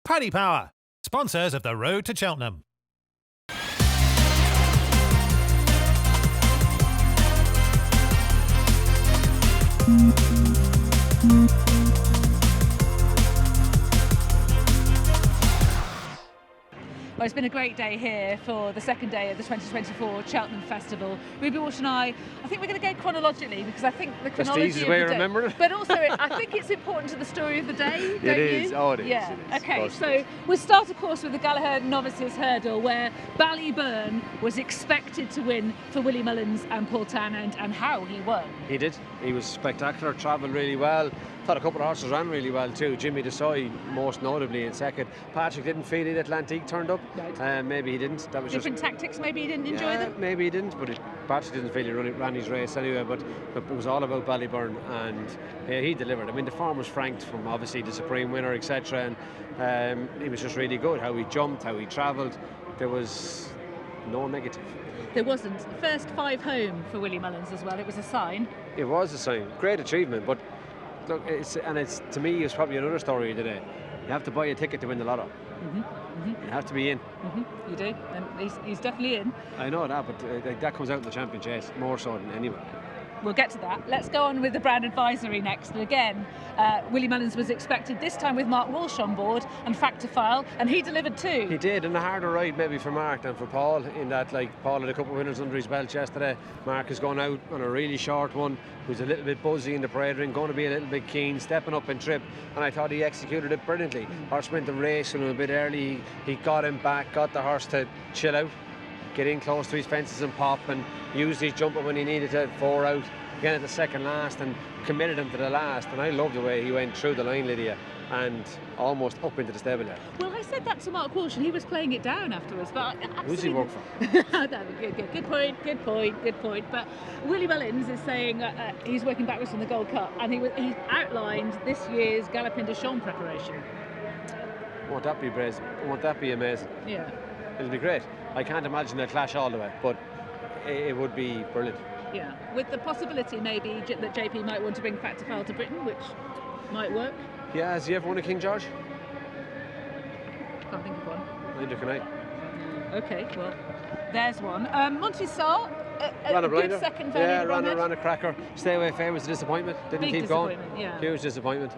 Paddy Power, sponsors of the Road to Cheltenham. Well, it's been a great day here for the second day of the 2024 Cheltenham Festival. Ruby Walsh and I think we're going to go chronologically because I think the chronology That's the easiest way of remembering it. But also, I think it's important to the story of the day, don't It is. you? Oh, it is. Yeah. It is. Okay, so we'll start, of course, with the Gallagher Novices Hurdle, where Ballyburn was expected to win for Willie Mullins and Paul Townend, and how he won. He did. He was spectacular, travelled really well. Thought a couple of horses ran really well too. Jimmy Desai, most notably, in second. Patrick didn't feel it. Atlantique turned up. Right. Maybe he didn't. That was different tactics. Maybe he didn't enjoy them. Maybe he didn't, but Patrick didn't feel he ran his race anyway. But it was all about Ballyburn, and he delivered. I mean, the form was franked from obviously the Supreme winner, etc. And he was just really good. How he jumped, how he travelled. There was no negative. There wasn't. First 5 home for Willie Mullins as well. It was a sign. It was a sign. Great achievement, but. Look, it's to me, it's probably another story today. You have to buy a ticket to win the lotto. You have to be in. You do, and he's definitely in. I know that, but that comes out in the champion chase more so than anyone. We'll get to that. Let's go on with the Brand Advisory next. And again, Willie Mullins was expected this time with Mark Walsh on board and Factor File, and he delivered too. He did, and a harder ride maybe for Mark than for Paul, in that, like, Paul had a couple of winners under his belt yesterday. Mark has gone out on a really short one, who's a little bit buzzy in the parade ring, going to be a little bit keen, stepping up in trip, and I thought he executed it brilliantly. Horse went the race a little bit early. He got him back, got the horse to chill out, get in close to his fences and pop, and used his jumper when he needed to, 4 out, again at the second last, and committed him to the last. And I love the way he went through the line, Lydia, and almost up into the stable there. Well, I said that to Mark Walsh, and he was playing it down afterwards. But who's he work for? Good point. But Willie Mullins is saying he's working backwards from the Gold Cup, and he outlined this year's Galopin de Champs preparation. Won't that be brazen? Won't that be amazing? Yeah. It'll be great. I can't imagine they'll clash all the way, but it would be brilliant. Yeah, with the possibility maybe that JP might want to bring Factor File to Britain, which might work. Yeah, has he ever won a King George? Can't think of one. Neither can I. Okay, well, there's one. Montesar, ran a good second very yeah, ran a cracker. Stay away fair was a disappointment. Didn't keep going. Yeah. Huge disappointment.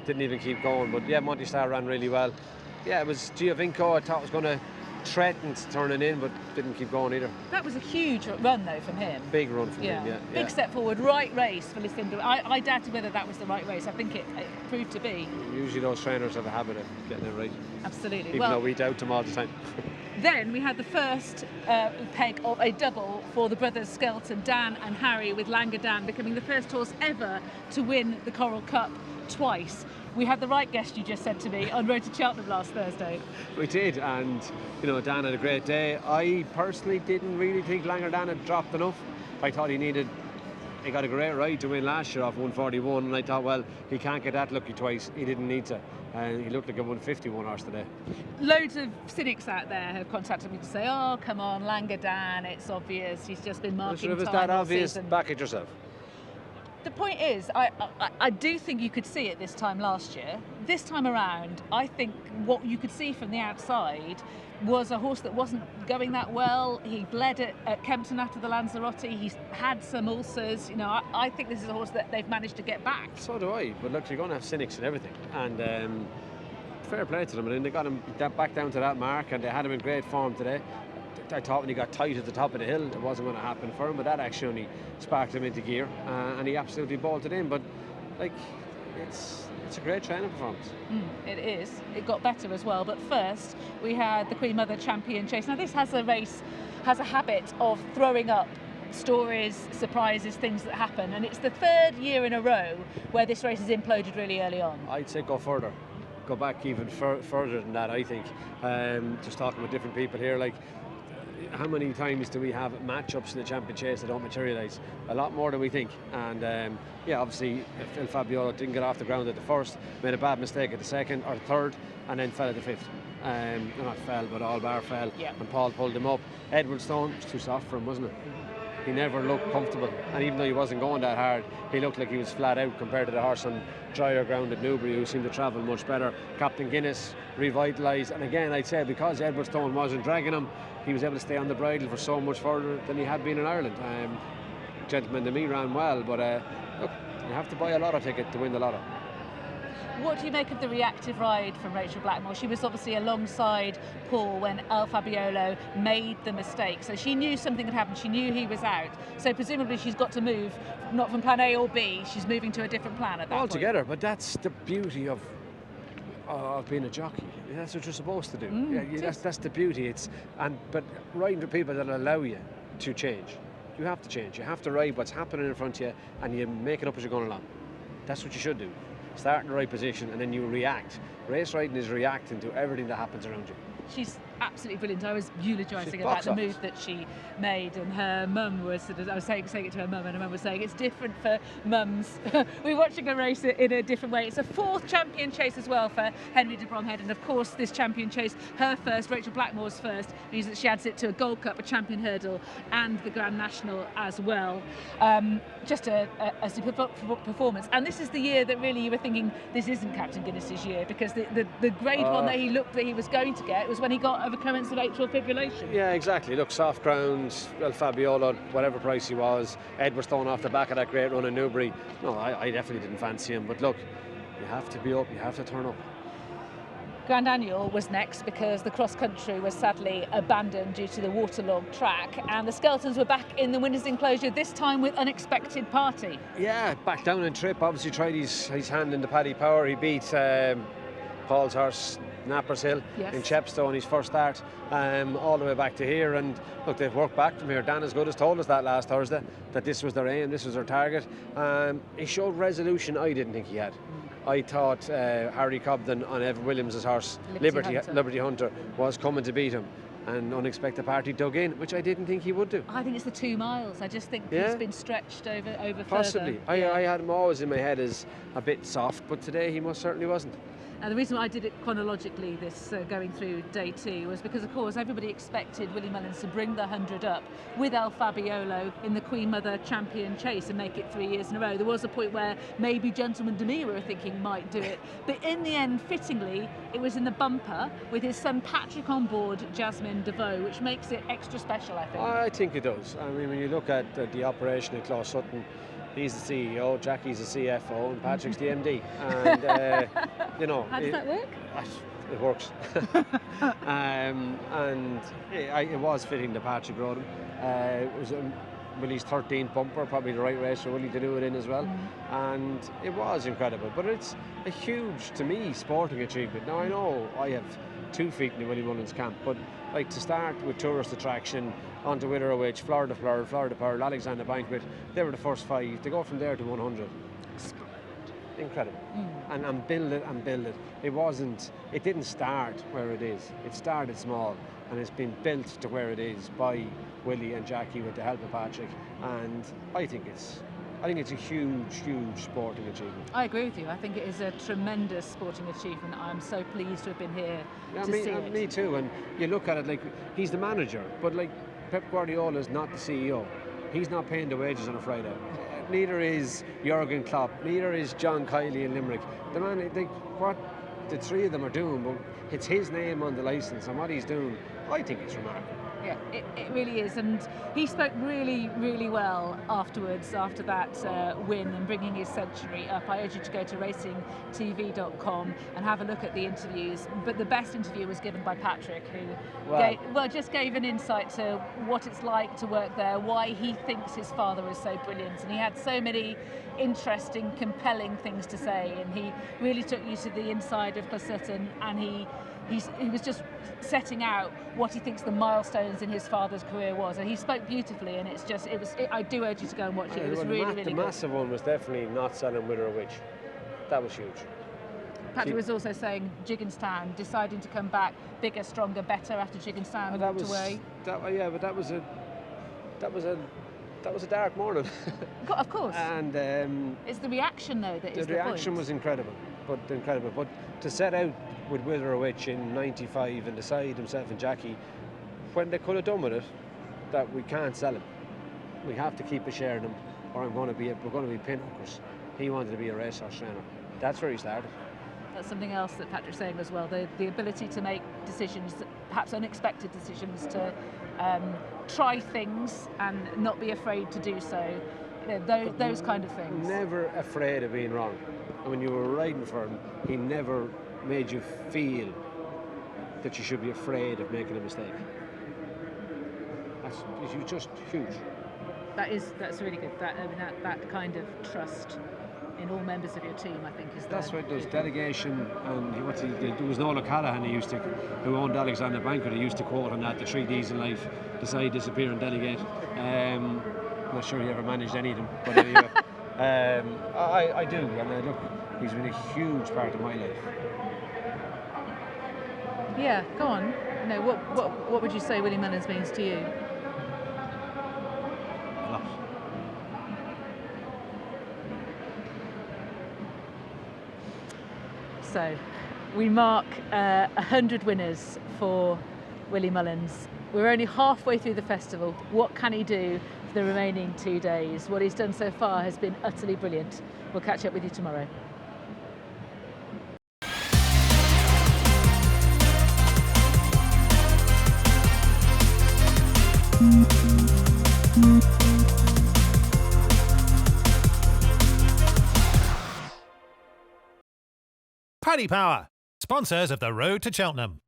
Didn't even keep going. But yeah, Montesar ran really well. Yeah, it was Giovinco. I thought was going to threaten turning in, but didn't keep going either. That was a huge run though from him. Big run from him, yeah. Big step forward, right race for Lucinda. I doubted whether that was the right race. I think it proved to be. Usually those trainers have a habit of getting it right. Absolutely. Even though we doubt them all the time. Then we had the first peg of a double for the brothers Skelton, Dan and Harry, with Langer Dan becoming the first horse ever to win the Coral Cup twice. We had the right guest, you just said to me, on Road to Cheltenham last Thursday. We did, and Dan had a great day. I personally didn't really think Langer Dan had dropped enough. I thought he got a great ride to win last year off 141, and I thought, well, he can't get that lucky twice. He didn't need to, and he looked like a 151 horse today. Loads of cynics out there have contacted me to say, oh, come on, Langer Dan, it's obvious, he's just been marking time. If it's that obvious, back it yourself. The point is, I do think you could see it this time last year. This time around, I think what you could see from the outside was a horse that wasn't going that well. He bled at Kempton after the Lanzarote. He's had some ulcers. I think this is a horse that they've managed to get back. So do I. But look, you're going to have cynics and everything. And fair play to them. And they got him back down to that mark, and they had him in great form today. I thought when he got tight at the top of the hill, it wasn't going to happen for him, but that actually only sparked him into gear, and he absolutely bolted in. But it's a great training performance. It is. It got better as well. But first, we had the Queen Mother Champion Chase. Now, this has a habit of throwing up stories, surprises, things that happen, and it's the third year in a row where this race has imploded really early on. I'd say go further. Go back even further than that, I think. Just talking with different people here, how many times do we have matchups in the champion chase that don't materialise? A lot more than we think. And obviously Il Fabiolo didn't get off the ground at the first, made a bad mistake at the second or the third, and then fell at the fifth. Not fell, but all bar fell, and Paul pulled him up. Edward Stone was too soft for him, wasn't it? he never looked comfortable. And even though he wasn't going that hard, he looked like he was flat out compared to the horse on drier ground at Newbury, who seemed to travel much better. Captain Guinness revitalised, and again, I'd say because Edward Stone wasn't dragging him, he was able to stay on the bridle for so much further than he had been in Ireland. Gentleman to me ran well, but look, you have to buy a lotto ticket to win the lotto. What do you make of the reactive ride from Rachel Blackmore? She was obviously alongside Paul when El Fabiolo made the mistake. So she knew something had happened. She knew he was out. So presumably she's got to move, not from plan A or B. She's moving to a different plan at that altogether, point. But that's the beauty of being a jockey. That's what you're supposed to do. That's the beauty. But riding to people that allow you to change. You have to change. You have to ride what's happening in front of you, and you make it up as you're going along. That's what you should do. Start in the right position and then you react. Race riding is reacting to everything that happens around you. She's absolutely brilliant. I was eulogising about the move that she made, and her mum was sort of, I was saying it to her mum, and her mum was saying it's different for mums. We're watching a race in a different way. It's a 4th champion chase as well for Henry de Bromhead, and of course this champion chase, her first, Rachel Blackmore's first, means that she adds it to a Gold Cup, a champion hurdle, and the Grand National as well. Just a super performance, and this is the year that really you were thinking this isn't Captain Guinness's year, because the grade one that he looked that he was going to get was when he got a recurrence of atrial fibrillation. Yeah, exactly. Look, soft ground, El Fabiolo, whatever price he was, Edward Stone off the back of that great run in Newbury. No, I definitely didn't fancy him, but look, you have to be up, you have to turn up. Grand Annual was next because the cross country was sadly abandoned due to the waterlogged track, and the Skeltons were back in the winners' enclosure, this time with unexpected party. Yeah, back down in Trip, obviously tried his hand in the Paddy Power. He beat Paul's horse Nappers Hill in Chepstow his first start, all the way back to here, and look, they've worked back from here. Dan as good as told us that last Thursday, that this was their aim, this was their target. He showed resolution I didn't think he had. I thought Harry Cobden on Evan Williams' horse, Liberty Hunter, was coming to beat him. And unexpected party dug in, which I didn't think he would do. I think it's the 2 miles. I just think he's been stretched over possibly. further. I had him always in my head as a bit soft, but today he most certainly wasn't. And the reason why I did it chronologically, this going through day 2, was because, of course, everybody expected Willie Mullins to bring the 100 up with El Fabiolo in the Queen Mother Champion Chase and make it 3 years in a row. There was a point where maybe Gentleman Demir were thinking might do it, but in the end, fittingly, it was in the bumper with his son Patrick on board, Jasmin de Vaux, which makes it extra special, I think. I think it does. I mean, when you look at the operation at Claus Sutton, he's the CEO, Jackie's the CFO, and Patrick's the MD. And, you know... How does that work? It works. And it was fitting that Patrick rode him. It was Willie's 13th bumper, probably the right race for Willie to do it in as well. And it was incredible. But it's a huge, to me, sporting achievement. Now, I know I have 2 feet in the Willie Mullins camp, but like to start with tourist attraction, onto Witherowitch, Florida Flower, Florida Pearl, Alexander Banquet, they were the first 5. To go from there to 100. Incredible. And build it and build it. It didn't start where it is. It started small, and it's been built to where it is by Willie and Jackie with the help of Patrick. And I think it's a huge, huge sporting achievement. I agree with you. I think it is a tremendous sporting achievement. I'm so pleased to have been here to see it. Me too. And you look at it like he's the manager, but like Pep Guardiola is not the CEO. He's not paying the wages on a Friday. Neither is Jurgen Klopp. Neither is John Kiley in Limerick. The man, what the 3 of them are doing, but it's his name on the licence, and what he's doing, I think it's remarkable. Yeah, it really is, and he spoke really, really well afterwards, after that win and bringing his century up. I urge you to go to racingtv.com and have a look at the interviews, but the best interview was given by Patrick, who just gave an insight to what it's like to work there, why he thinks his father is so brilliant, and he had so many interesting, compelling things to say, and he really took you to the inside of Claus Sutton, and he was just setting out what he thinks the milestones in his father's career was, and he spoke beautifully. And I do urge you to go and watch it. It was really good. The massive one was definitely not selling Witherowitch. That was huge. Patrick was also saying Jigginstown, deciding to come back bigger, stronger, better after Jigginstown walked away. But that was a dark morning. Of course. And it's the reaction though that is the reaction point. was incredible. But to set out with Witherowitch in '95 and decide himself and Jackie, when they could have done with it, that we can't sell him. we have to keep a share of them, or we're going to be pin hookers. He wanted to be a racehorse trainer. That's where he started. That's something else that Patrick's saying as well, the ability to make decisions, perhaps unexpected decisions, to try things and not be afraid to do so. You know, those kind of things. Never afraid of being wrong. And when you were riding for him, he never made you feel that you should be afraid of making a mistake. He's just huge. That's really good. That kind of trust in all members of your team, I think, is that's what does delegation. And there was Noel O'Callaghan who owned Alexander Banker. He used to quote on that: the 3 Ds in life: decide, disappear, and delegate. I'm not sure he ever managed any of them, but anyway, I do. And look, he's been a huge part of my life. Yeah, go on. No, what would you say Willie Mullins means to you? A lot. So, we mark 100 winners for Willie Mullins. We're only halfway through the festival. What can he do for the remaining 2 days? What he's done so far has been utterly brilliant. We'll catch up with you tomorrow. Paddy Power, sponsors of the Road to Cheltenham.